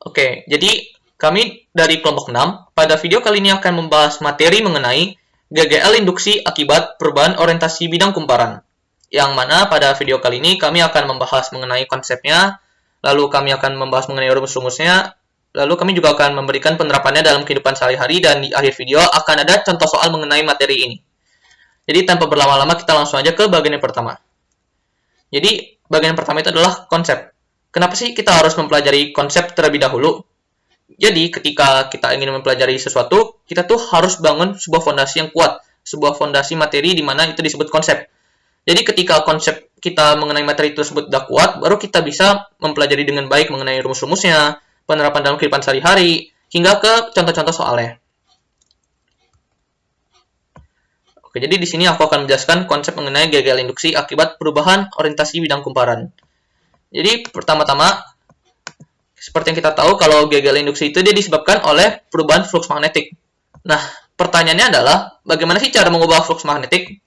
Oke, jadi kami dari kelompok 6 pada video kali ini akan membahas materi mengenai GGL induksi akibat perubahan orientasi bidang kumparan. Yang mana pada video kali ini kami akan membahas mengenai konsepnya, lalu kami akan membahas mengenai rumus-rumusnya, lalu kami juga akan memberikan penerapannya dalam kehidupan sehari-hari, dan di akhir video akan ada contoh soal mengenai materi ini. Jadi tanpa berlama-lama kita langsung aja ke bagian yang pertama. Jadi bagian yang pertama itu adalah konsep. Kenapa sih kita harus mempelajari konsep terlebih dahulu? Jadi, ketika kita ingin mempelajari sesuatu, kita tuh harus bangun sebuah fondasi yang kuat, sebuah fondasi materi di mana itu disebut konsep. Jadi, ketika konsep kita mengenai materi tersebut sudah kuat, baru kita bisa mempelajari dengan baik mengenai rumus-rumusnya, penerapan dalam kehidupan sehari-hari, hingga ke contoh-contoh soalnya. Oke, jadi di sini aku akan menjelaskan konsep mengenai GGL induksi akibat perubahan orientasi bidang kumparan. Jadi, pertama-tama, seperti yang kita tahu, kalau GGL induksi itu dia disebabkan oleh perubahan flux magnetik. Nah, pertanyaannya adalah, bagaimana sih cara mengubah flux magnetik?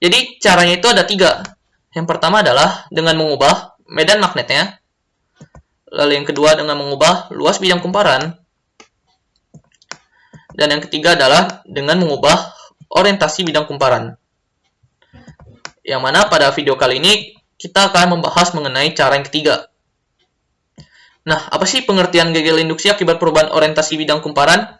Jadi, caranya itu ada 3. Yang pertama adalah dengan mengubah medan magnetnya. Lalu yang kedua dengan mengubah luas bidang kumparan. Dan yang ketiga adalah dengan mengubah orientasi bidang kumparan. Yang mana pada video kali ini, kita akan membahas mengenai cara yang ketiga. Nah, apa sih pengertian GGL induksi akibat perubahan orientasi bidang kumparan?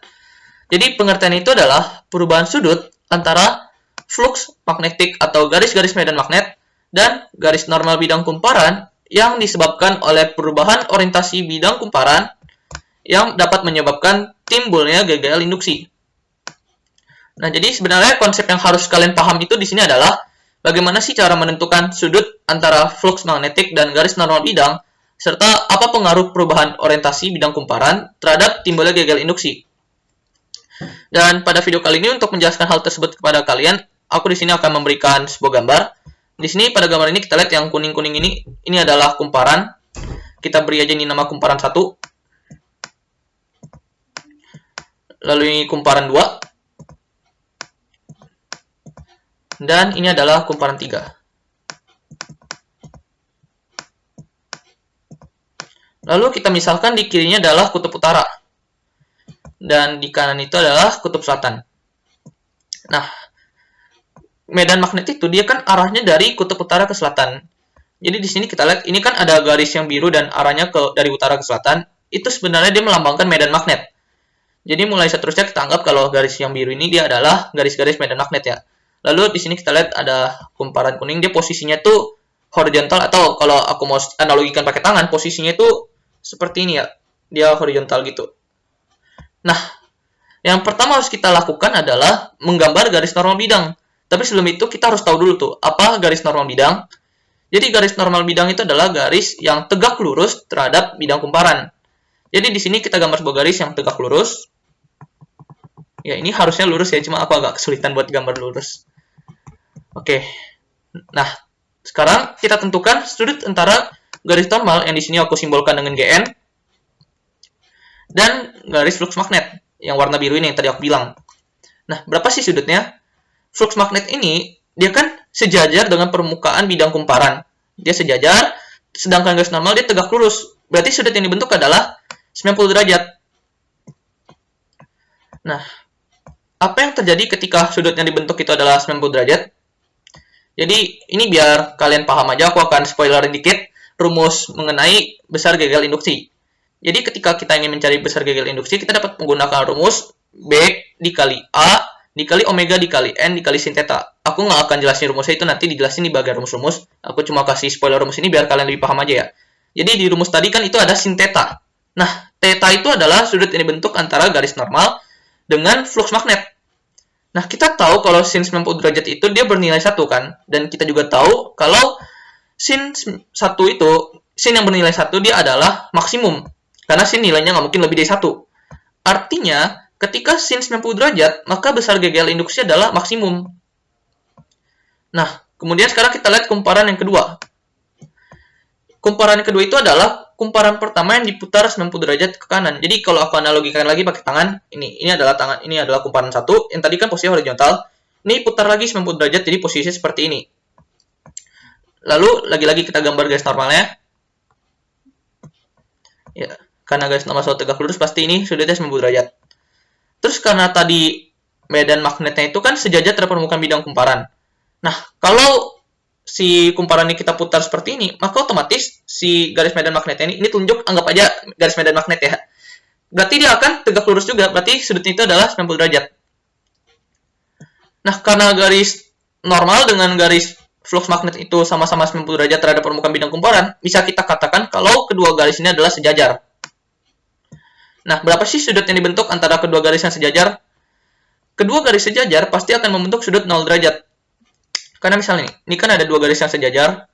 Jadi, pengertian itu adalah perubahan sudut antara flux magnetik atau garis-garis medan magnet dan garis normal bidang kumparan yang disebabkan oleh perubahan orientasi bidang kumparan yang dapat menyebabkan timbulnya GGL induksi. Nah, jadi sebenarnya konsep yang harus kalian paham itu di sini adalah bagaimana sih cara menentukan sudut antara flux magnetik dan garis normal bidang, serta apa pengaruh perubahan orientasi bidang kumparan terhadap timbulnya GGL induksi. Dan pada video kali ini untuk menjelaskan hal tersebut kepada kalian, aku di sini akan memberikan sebuah gambar. Di sini pada gambar ini kita lihat yang kuning-kuning ini adalah kumparan. Kita beri aja ini nama kumparan 1. Lalu ini kumparan 2. Dan ini adalah kumparan 3. Lalu kita misalkan di kirinya adalah kutub utara. Dan di kanan itu adalah kutub selatan. Nah, medan magnet itu dia kan arahnya dari kutub utara ke selatan. Jadi di sini kita lihat ini kan ada garis yang biru dan arahnya dari utara ke selatan. Itu sebenarnya dia melambangkan medan magnet. Jadi mulai seterusnya kita anggap kalau garis yang biru ini dia adalah garis-garis medan magnet ya. Lalu di sini kita lihat ada kumparan kuning, dia posisinya tuh horizontal, atau kalau aku mau analogikan pakai tangan, posisinya itu seperti ini ya. Dia horizontal gitu. Nah, yang pertama harus kita lakukan adalah menggambar garis normal bidang. Tapi sebelum itu kita harus tahu dulu tuh, apa garis normal bidang? Jadi garis normal bidang itu adalah garis yang tegak lurus terhadap bidang kumparan. Jadi di sini kita gambar sebuah garis yang tegak lurus. Ya, ini harusnya lurus ya, cuma aku agak kesulitan buat gambar lurus. Oke, nah sekarang kita tentukan sudut antara garis normal yang di sini aku simbolkan dengan GN dan garis flux magnet yang warna biru ini yang tadi aku bilang. Nah, berapa sih sudutnya? Flux magnet ini dia kan sejajar dengan permukaan bidang kumparan. Dia sejajar, sedangkan garis normal dia tegak lurus. Berarti sudut yang dibentuk adalah 90 derajat. Nah, apa yang terjadi ketika sudut yang dibentuk itu adalah 90 derajat? Jadi, ini biar kalian paham aja, aku akan spoilerin dikit rumus mengenai besar GGL induksi. Jadi, ketika kita ingin mencari besar GGL induksi, kita dapat menggunakan rumus B dikali A dikali omega dikali N dikali sin theta. Aku nggak akan jelasin rumusnya, itu nanti dijelasin di bagian rumus-rumus. Aku cuma kasih spoiler rumus ini biar kalian lebih paham aja ya. Jadi, di rumus tadi kan itu ada sin theta. Nah, theta itu adalah sudut yang dibentuk antara garis normal dengan flux magnet. Nah, kita tahu kalau sin 90 derajat itu dia bernilai 1 kan? Dan kita juga tahu kalau sin 1 itu, sin yang bernilai 1 dia adalah maksimum. Karena sin nilainya nggak mungkin lebih dari 1. Artinya, ketika sin 90 derajat, maka besar GGL induksi adalah maksimum. Nah, kemudian sekarang kita lihat kumparan yang kedua. Kumparan yang kedua itu adalah kumparan pertama yang diputar 90 derajat ke kanan. Jadi kalau aku analogikan lagi pakai tangan, ini adalah tangan, ini adalah kumparan 1, yang tadi kan posisi horizontal. Ini putar lagi 90 derajat, jadi posisi seperti ini. Lalu lagi-lagi kita gambar garis normalnya. Ya, Karena garis normal selalu tegak lurus, pasti ini sudutnya 90 derajat. Terus karena tadi medan magnetnya itu kan sejajar terhadap permukaan bidang kumparan. Nah, kalau si kumparan ini kita putar seperti ini, maka otomatis si garis medan magnetnya ini tunjuk, anggap aja garis medan magnet ya. Berarti dia akan tegak lurus juga, berarti sudutnya itu adalah 90 derajat. Nah, karena garis normal dengan garis flux magnet itu sama-sama 90 derajat terhadap permukaan bidang kumparan, bisa kita katakan kalau kedua garis ini adalah sejajar. Nah, berapa sih sudut yang dibentuk antara kedua garis yang sejajar? Kedua garis sejajar pasti akan membentuk sudut 0 derajat. Karena misalnya ini kan ada dua garis yang sejajar.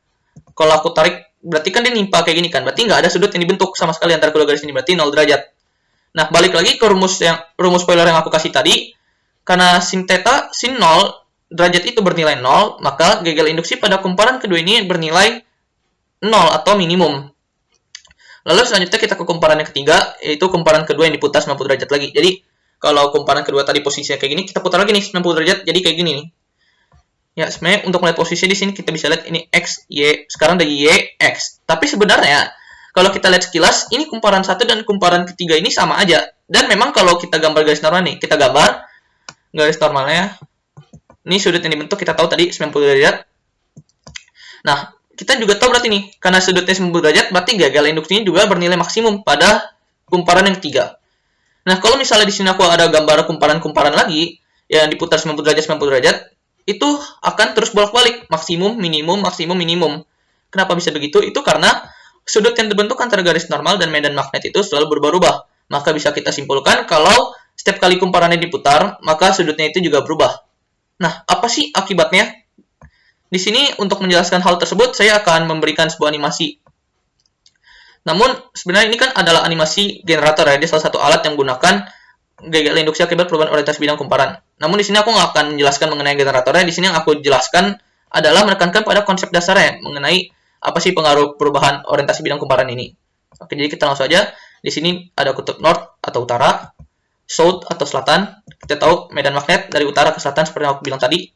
Kalau aku tarik, berarti kan dia nimpa kayak gini kan. Berarti nggak ada sudut yang dibentuk sama sekali antara kedua garis ini. Berarti 0 derajat. Nah, balik lagi ke rumus spoiler yang aku kasih tadi. Karena sin theta, sin 0 derajat itu bernilai 0, maka gagal induksi pada kumparan kedua ini bernilai 0 atau minimum. Lalu selanjutnya kita ke kumparan yang ketiga, yaitu kumparan kedua yang diputar 90 derajat lagi. Jadi, kalau kumparan kedua tadi posisinya kayak gini, kita putar lagi nih 90 derajat, jadi kayak gini nih. Ya, sebenarnya untuk melihat posisi di sini kita bisa lihat ini X, Y, sekarang dari Y, X. Tapi sebenarnya, kalau kita lihat sekilas, ini kumparan satu dan kumparan ketiga ini sama aja. Dan memang kalau kita gambar garis normal nih, kita gambar garis normalnya. Ini sudut yang dibentuk kita tahu tadi 90 derajat. Nah, kita juga tahu berarti nih, karena sudutnya 90 derajat, berarti gagal induksinya juga bernilai maksimum pada kumparan yang ketiga. Nah, kalau misalnya di sini aku ada gambar kumparan-kumparan lagi, yang diputar 90 derajat, 90 derajat, itu akan terus bolak-balik, maksimum, minimum, maksimum, minimum. Kenapa bisa begitu? Itu karena sudut yang terbentuk antara garis normal dan medan magnet itu selalu berubah-ubah. Maka bisa kita simpulkan kalau setiap kali kumparannya diputar, maka sudutnya itu juga berubah. Nah, apa sih akibatnya? Di sini untuk menjelaskan hal tersebut, saya akan memberikan sebuah animasi. Namun, sebenarnya ini kan adalah animasi generator ya. Dia salah satu alat yang menggunakan gagal induksi akibat perubahan orientasi bidang kumparan. Namun di sini aku nggak akan menjelaskan mengenai generatornya. Di sini yang aku jelaskan adalah menekankan pada konsep dasarnya mengenai apa sih pengaruh perubahan orientasi bidang kumparan ini. Oke, jadi kita langsung aja. Di sini ada kutub north atau utara, south atau selatan. Kita tahu medan magnet dari utara ke selatan seperti yang aku bilang tadi.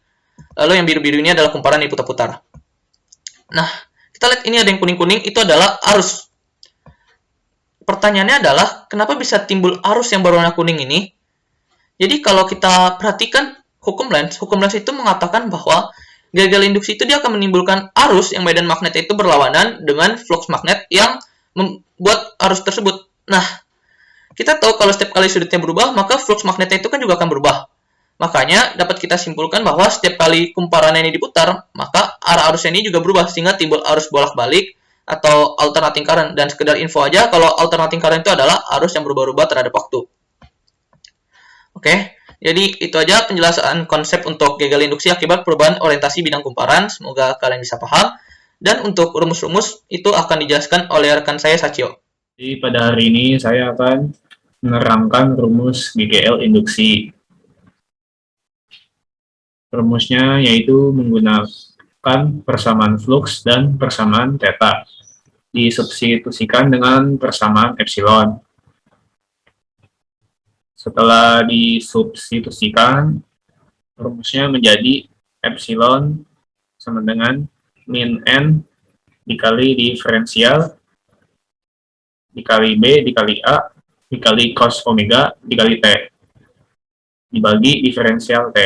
Lalu yang biru-biru ini adalah kumparan yang diputar-putar. Nah, kita lihat ini ada yang kuning-kuning, itu adalah arus. Pertanyaannya adalah, kenapa bisa timbul arus yang berwarna kuning ini? Jadi kalau kita perhatikan hukum Lenz itu mengatakan bahwa gagal induksi itu dia akan menimbulkan arus yang medan magnet itu berlawanan dengan flux magnet yang membuat arus tersebut. Nah, kita tahu kalau setiap kali sudutnya berubah, maka flux magnetnya itu kan juga akan berubah. Makanya dapat kita simpulkan bahwa setiap kali kumparan ini diputar, maka arah arusnya ini juga berubah sehingga timbul arus bolak-balik atau alternating current. Dan sekedar info aja, kalau alternating current itu adalah arus yang berubah-ubah terhadap waktu. Oke, jadi itu aja penjelasan konsep untuk gagal induksi akibat perubahan orientasi bidang kumparan. Semoga kalian bisa paham. Dan untuk rumus-rumus itu akan dijelaskan oleh rekan saya Sachio. Jadi pada hari ini saya akan menerangkan rumus GGL induksi. Rumusnya yaitu menggunakan persamaan flux dan persamaan theta. Disubstitusikan dengan persamaan epsilon. Setelah disubstitusikan, rumusnya menjadi epsilon sama dengan min n dikali diferensial dikali B dikali A dikali cos omega dikali T dibagi diferensial T.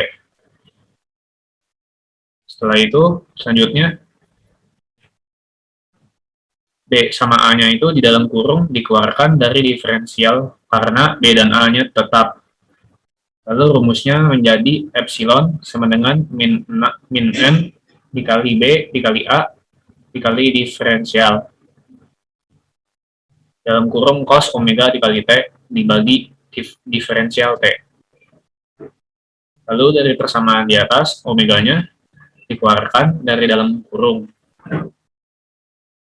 Setelah itu, selanjutnya B sama A-nya itu di dalam kurung dikeluarkan dari diferensial karena B dan A-nya tetap. Lalu rumusnya menjadi epsilon sama dengan min n dikali B dikali A dikali diferensial dalam kurung cos omega dikali T dibagi diferensial T. Lalu dari persamaan di atas, omeganya dikeluarkan dari dalam kurung.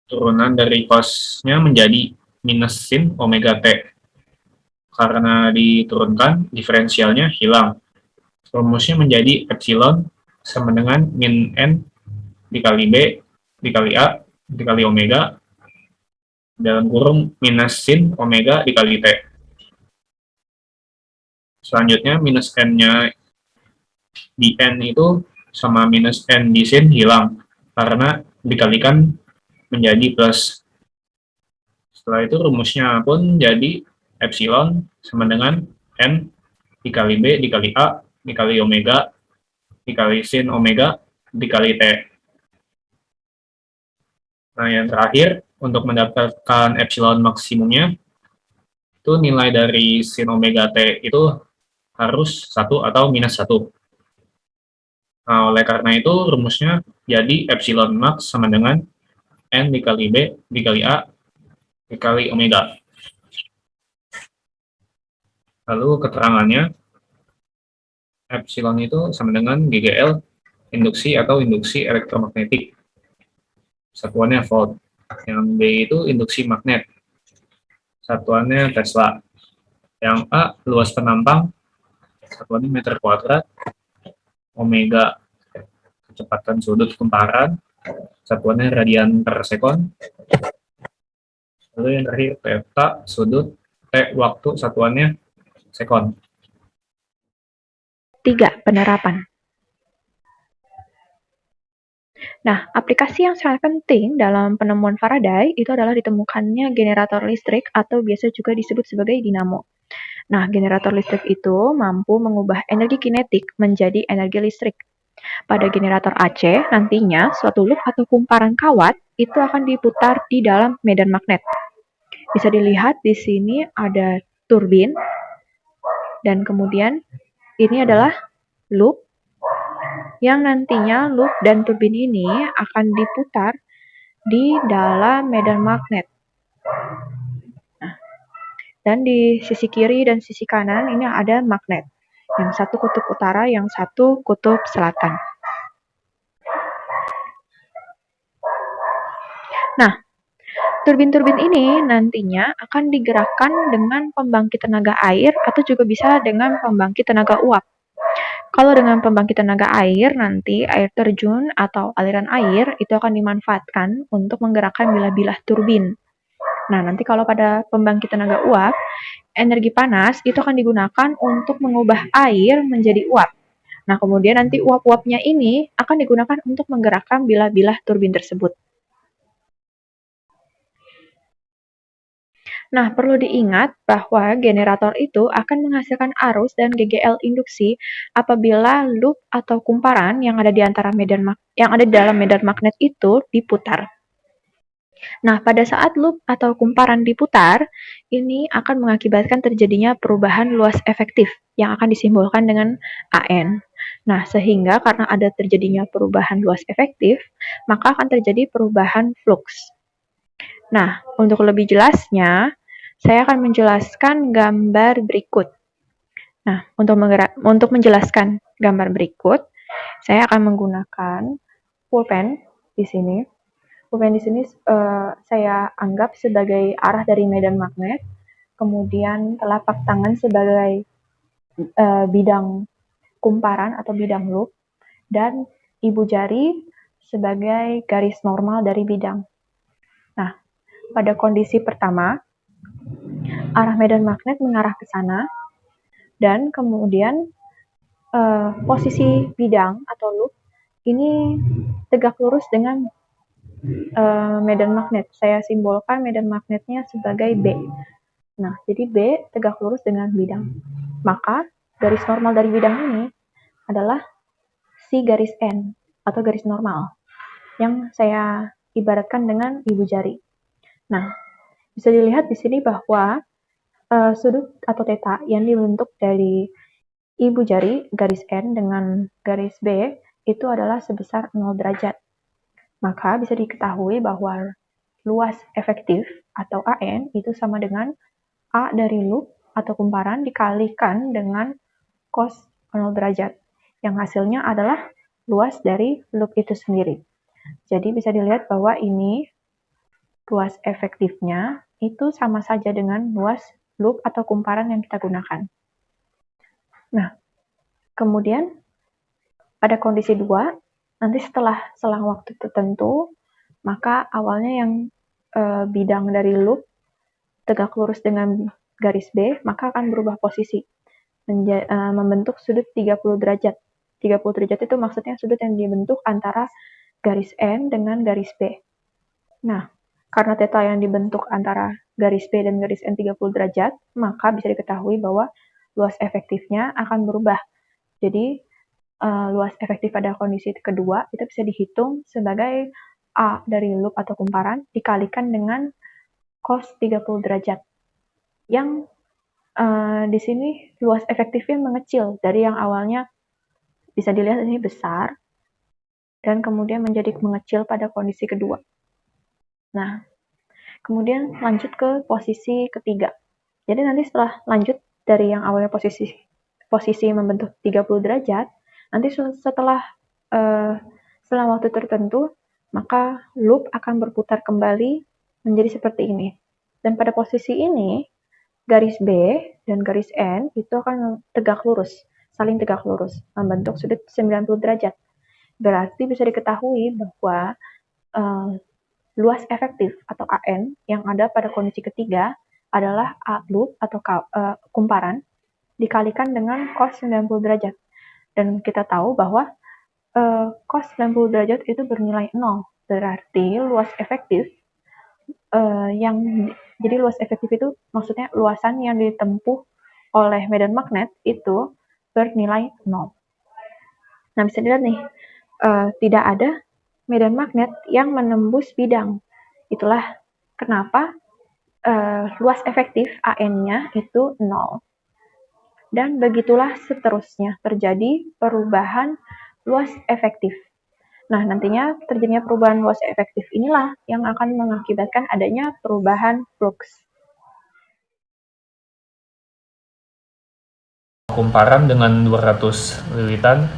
Turunan dari cosnya menjadi minus sin omega T. Karena diturunkan, diferensialnya hilang. Rumusnya menjadi epsilon sama dengan min n dikali B dikali A dikali omega dalam kurung minus sin omega dikali T. Selanjutnya minus n-nya di n itu sama minus n di sin hilang karena dikalikan menjadi plus. Setelah itu rumusnya pun jadi epsilon sama dengan N dikali B dikali A dikali omega dikali sin omega dikali T. Nah, yang terakhir, untuk mendapatkan epsilon maksimumnya, itu nilai dari sin omega T itu harus 1 atau minus 1. Nah, oleh karena itu, rumusnya jadi epsilon max sama dengan N dikali B dikali A dikali omega. Lalu keterangannya, epsilon itu sama dengan GGL induksi atau induksi elektromagnetik. Satuannya volt. Yang B itu induksi magnet. Satuannya Tesla. Yang A luas penampang. Satuannya meter kuadrat. Omega kecepatan sudut kumparan. Satuannya radian per sekon. Lalu yang terakhir theta sudut T waktu, satuannya sekon. 3. Penerapan. Nah, aplikasi yang sangat penting dalam penemuan Faraday itu adalah ditemukannya generator listrik atau biasa juga disebut sebagai dinamo. Nah, generator listrik itu mampu mengubah energi kinetik menjadi energi listrik. Pada generator AC, nantinya suatu loop atau kumparan kawat itu akan diputar di dalam medan magnet. Bisa dilihat di sini ada turbin, dan kemudian ini adalah loop, yang nantinya loop dan turbin ini akan diputar di dalam medan magnet. Nah, dan di sisi kiri dan sisi kanan ini ada magnet. Yang satu kutub utara, yang satu kutub selatan. Nah, turbin-turbin ini nantinya akan digerakkan dengan pembangkit tenaga air atau juga bisa dengan pembangkit tenaga uap. Kalau dengan pembangkit tenaga air, nanti air terjun atau aliran air itu akan dimanfaatkan untuk menggerakkan bilah-bilah turbin. Nah, nanti kalau pada pembangkit tenaga uap, energi panas itu akan digunakan untuk mengubah air menjadi uap. Nah, kemudian nanti uap-uapnya ini akan digunakan untuk menggerakkan bilah-bilah turbin tersebut. Nah, perlu diingat bahwa generator itu akan menghasilkan arus dan GGL induksi apabila loop atau kumparan yang ada di antara dalam medan magnet itu diputar. Nah, pada saat loop atau kumparan diputar, ini akan mengakibatkan terjadinya perubahan luas efektif yang akan disimbolkan dengan AN. Nah, sehingga karena ada terjadinya perubahan luas efektif, maka akan terjadi perubahan flux. Nah, untuk lebih jelasnya, saya akan menjelaskan gambar berikut. Nah, untuk menjelaskan gambar berikut, saya akan menggunakan pulpen di sini. Pulpen di sini saya anggap sebagai arah dari medan magnet, kemudian telapak tangan sebagai bidang kumparan atau bidang loop, dan ibu jari sebagai garis normal dari bidang. Nah, pada kondisi pertama, arah medan magnet mengarah ke sana, dan kemudian posisi bidang atau loop ini tegak lurus dengan medan magnet. Saya simbolkan medan magnetnya sebagai B. Nah, jadi B tegak lurus dengan bidang. Maka garis normal dari bidang ini adalah si garis N atau garis normal yang saya ibaratkan dengan ibu jari. Nah, bisa dilihat di sini bahwa sudut atau theta yang dibentuk dari ibu jari garis N dengan garis B itu adalah sebesar 0 derajat. Maka bisa diketahui bahwa luas efektif atau AN itu sama dengan A dari loop atau kumparan dikalikan dengan cos 0 derajat. Yang hasilnya adalah luas dari loop itu sendiri. Jadi bisa dilihat bahwa ini luas efektifnya itu sama saja dengan luas loop atau kumparan yang kita gunakan. Nah, kemudian pada kondisi 2, nanti setelah selang waktu tertentu, maka awalnya yang bidang dari loop tegak lurus dengan garis B, maka akan berubah posisi, membentuk sudut 30 derajat. 30 derajat itu maksudnya sudut yang dibentuk antara garis N dengan garis B. Nah, karena theta yang dibentuk antara garis B dan garis N 30 derajat, maka bisa diketahui bahwa luas efektifnya akan berubah. Jadi, luas efektif pada kondisi kedua itu bisa dihitung sebagai A dari loop atau kumparan dikalikan dengan cos 30 derajat. Yang di sini luas efektifnya mengecil dari yang awalnya bisa dilihat ini besar dan kemudian menjadi mengecil pada kondisi kedua. Nah, kemudian lanjut ke posisi ketiga. Jadi nanti setelah lanjut dari yang awalnya posisi membentuk 30 derajat, nanti setelah waktu tertentu, maka loop akan berputar kembali menjadi seperti ini. Dan pada posisi ini, garis B dan garis N itu akan tegak lurus, saling tegak lurus, membentuk sudut 90 derajat. Berarti bisa diketahui bahwa luas efektif atau AN yang ada pada kondisi ketiga adalah A loop atau kumparan dikalikan dengan cos 90 derajat. Dan kita tahu bahwa cos 90 derajat itu bernilai 0. Berarti luas efektif jadi luas efektif itu maksudnya luasan yang ditempuh oleh medan magnet itu bernilai 0. Nah, bisa dilihat nih, tidak ada medan magnet yang menembus bidang. Itulah kenapa luas efektif AN-nya itu 0. Dan begitulah seterusnya terjadi perubahan luas efektif. Nah, nantinya terjadinya perubahan luas efektif inilah yang akan mengakibatkan adanya perubahan flux. Kumparan dengan 200 lilitan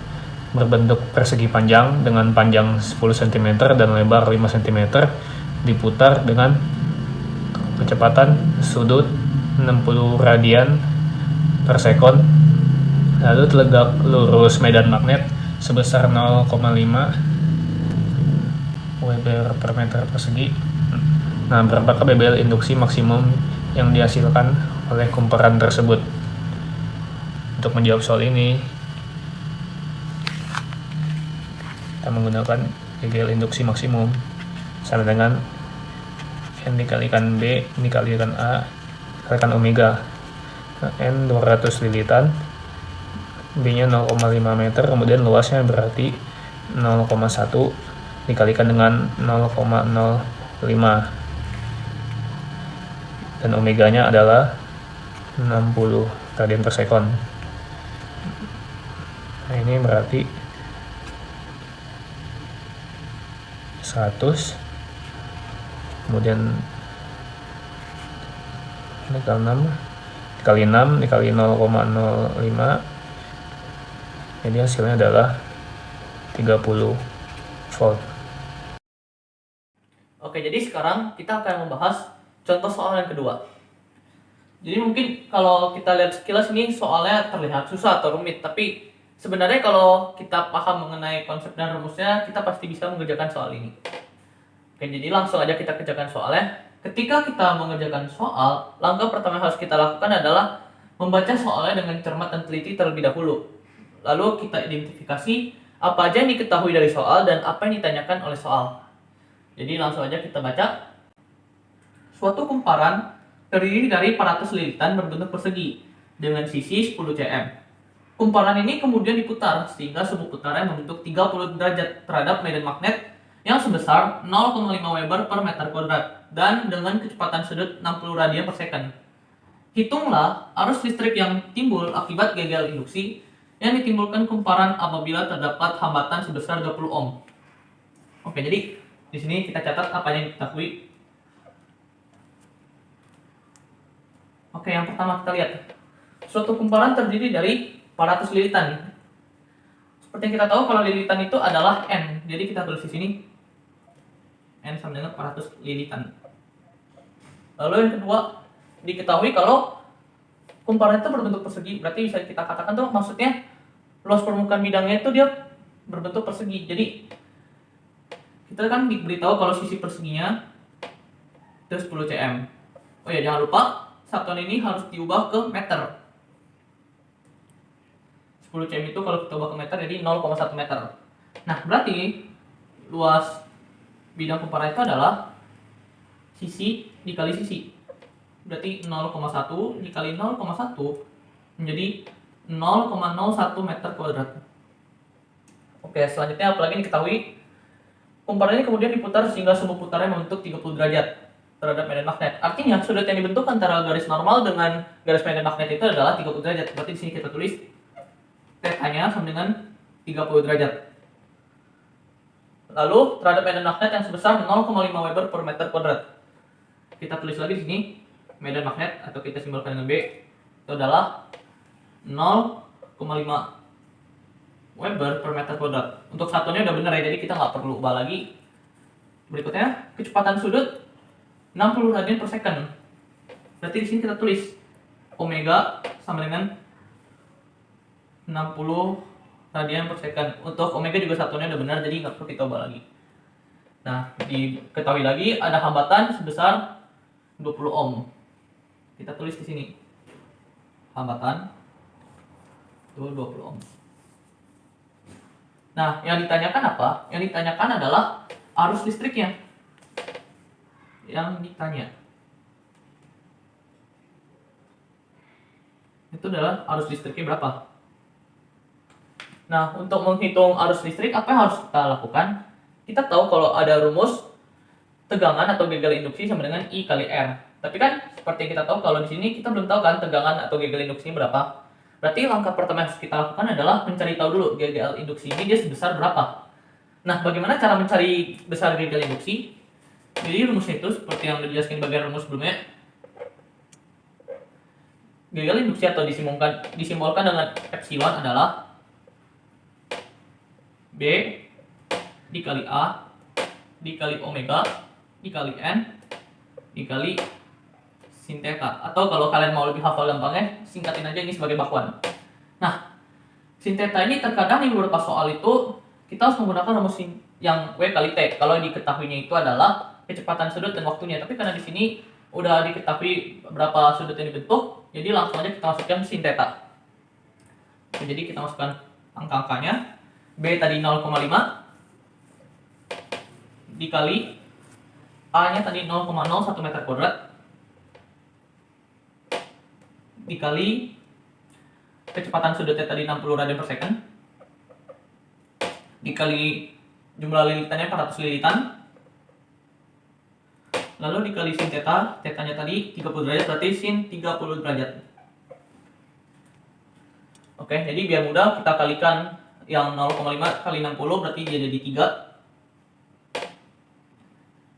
berbentuk persegi panjang dengan panjang 10 cm dan lebar 5 cm diputar dengan kecepatan sudut 60 radian per sekon, lalu tegak lurus medan magnet sebesar 0,5 Weber per meter persegi. Nah, berapakah BBL induksi maksimum yang dihasilkan oleh kumparan tersebut? Untuk menjawab soal ini, kita menggunakan BBL induksi maksimum sama dengan N dikalikan B dikalikan A dikalikan omega. N 200 lilitan, B-nya 0,5 meter, kemudian luasnya berarti 0,1 dikalikan dengan 0,05 dan omeganya adalah 60 radian per sekon. Nah, ini berarti 100 kemudian dikali 6 dikali 0,05, jadi hasilnya adalah 30 volt. Oke, jadi sekarang kita akan membahas contoh soal yang kedua. Jadi mungkin kalau kita lihat sekilas ini soalnya terlihat susah atau rumit, tapi sebenarnya kalau kita paham mengenai konsep dan rumusnya, kita pasti bisa mengerjakan soal ini. Oke, jadi langsung aja kita kerjakan soalnya. Ketika kita mengerjakan soal, langkah pertama yang harus kita lakukan adalah membaca soalnya dengan cermat dan teliti terlebih dahulu. Lalu kita identifikasi apa aja yang diketahui dari soal dan apa yang ditanyakan oleh soal. Jadi langsung aja kita baca. Suatu kumparan terdiri dari 400 lilitan berbentuk persegi dengan sisi 10 cm. Kumparan ini kemudian diputar sehingga sebuah putaran membentuk 30 derajat terhadap medan magnet yang sebesar 0,5 Weber per meter kuadrat dan dengan kecepatan sudut 60 radian per second. Hitunglah arus listrik yang timbul akibat gagal induksi yang ditimbulkan kumparan apabila terdapat hambatan sebesar 20 ohm. Oke, jadi di sini kita catat apa yang diketahui. Oke, yang pertama kita lihat. Suatu kumparan terdiri dari 400 lilitan. Seperti yang kita tahu kalau lilitan itu adalah N. Jadi kita tulis di sini N sama dengan 400 lilitan. Lalu yang kedua, diketahui kalau kumparan itu berbentuk persegi. Berarti bisa kita katakan tuh maksudnya luas permukaan bidangnya itu dia berbentuk persegi. Jadi kita kan diberitahu kalau sisi perseginya itu 10 cm. Oh ya, jangan lupa satuan ini harus diubah ke meter. 10 cm itu kalau kita ubah ke meter jadi 0,1 meter. Nah, berarti luas bidang kumparan itu adalah sisi dikali sisi. berarti 0,1 dikali 0,1 menjadi 0,01 meter kuadrat. Oke, selanjutnya apalagi diketahui, kumparan ini kemudian diputar sehingga sumbu putarnya membentuk 30 derajat terhadap medan magnet. Artinya sudut yang dibentuk antara garis normal dengan garis medan magnet itu adalah 30 derajat. Berarti di sini kita tulis θ-nya sama dengan 30 derajat. Lalu terhadap medan magnet yang sebesar 0,5 Weber per meter kuadrat. Kita tulis lagi di sini medan magnet atau kita simbolkan dengan B itu adalah 0,5 Weber per meter kuadrat. Untuk satunya udah benar ya, jadi kita nggak perlu ubah lagi. Berikutnya, kecepatan sudut 60 radian per second. Berarti di sini kita tulis omega sama dengan 60 radian per second. Untuk omega juga satunya udah benar, jadi nggak perlu kita ubah lagi. Nah, diketahui lagi ada hambatan sebesar 20 ohm. Kita tulis di sini hambatan itu 20 ohm. Nah, yang ditanyakan apa? Yang ditanyakan adalah arus listriknya. Yang ditanya itu adalah arus listriknya berapa. Nah, untuk menghitung arus listrik, apa yang harus kita lakukan? Kita tahu kalau ada rumus tegangan atau gagal induksi sama dengan I kali R. Tapi kan seperti yang kita tahu kalau di sini kita belum tahu kan tegangan atau gagal induksinya berapa. Berarti langkah pertama yang harus kita lakukan adalah mencari tahu dulu gagal induksi ini dia sebesar berapa. Nah, bagaimana cara mencari besar gagal induksi? Jadi rumusnya itu seperti yang dijelaskan di bagian rumus sebelumnya. Gagal induksi atau disimbolkan dengan epsilon adalah B dikali A dikali omega dikali N dikali sin theta. Atau kalau kalian mau lebih hafal gampangnya, singkatin aja ini sebagai bakwan. Nah, sin theta ini terkadang di beberapa soal itu kita harus menggunakan rumus yang W kali T. Kalau diketahuinya itu adalah kecepatan sudut dan waktunya. Tapi karena di sini udah diketahui berapa sudut yang dibentuk, jadi langsung aja kita masukkan sin theta. Oke, jadi kita masukkan angka-angkanya. B tadi 0,5 dikali A-nya tadi 0,01 meter kuadrat dikali kecepatan sudutnya tadi 60 radian per second dikali jumlah lilitannya 400 lilitan, lalu dikali sin theta, theta-nya tadi 30 derajat, berarti sin 30 derajat. Oke, jadi biar mudah kita kalikan yang 0,5 kali 60 berarti dia jadi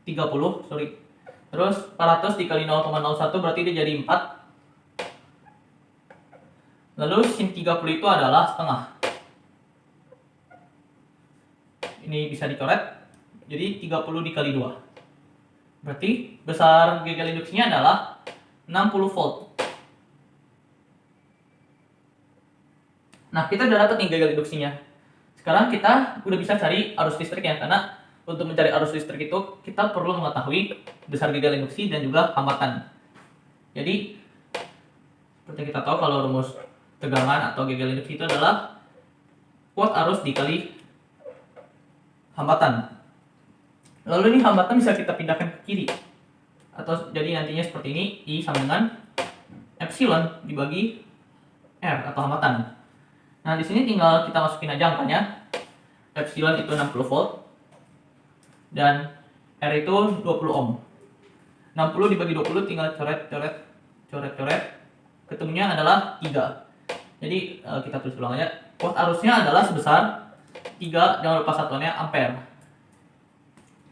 30, sorry. Terus 400 dikali 0,01 berarti dia jadi 4. Lalu sin 30 itu adalah setengah. Ini bisa dicoret. Jadi 30 dikali 2. Berarti besar gagal induksinya adalah 60 volt. Nah, kita udah dapat nih gagal induksinya. Sekarang kita udah bisa cari arus listriknya, karena untuk mencari arus listrik itu kita perlu mengetahui besar gagal induksi dan juga hambatan. Jadi seperti kita tahu kalau rumus tegangan atau gagal induksi itu adalah kuat arus dikali hambatan. Lalu ini hambatan bisa kita pindahkan ke kiri. Atau jadi nantinya seperti ini, I sama dengan epsilon dibagi R atau hambatan. Nah, di sini tinggal kita masukin aja angkanya. Epsilon itu 60 volt dan R itu 20 ohm. 60 dibagi 20 tinggal coret. Ketemunya adalah 3. Jadi kita tulis ulang aja. Kuat arusnya adalah sebesar 3, jangan lupa satuannya ampere.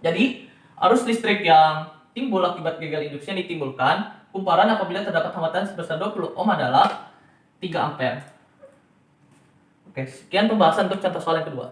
Jadi arus listrik yang timbul akibat gagal induksi yang ditimbulkan kumparan apabila terdapat hambatan sebesar 20 ohm adalah 3 ampere. Oke, sekian pembahasan untuk contoh soal yang kedua.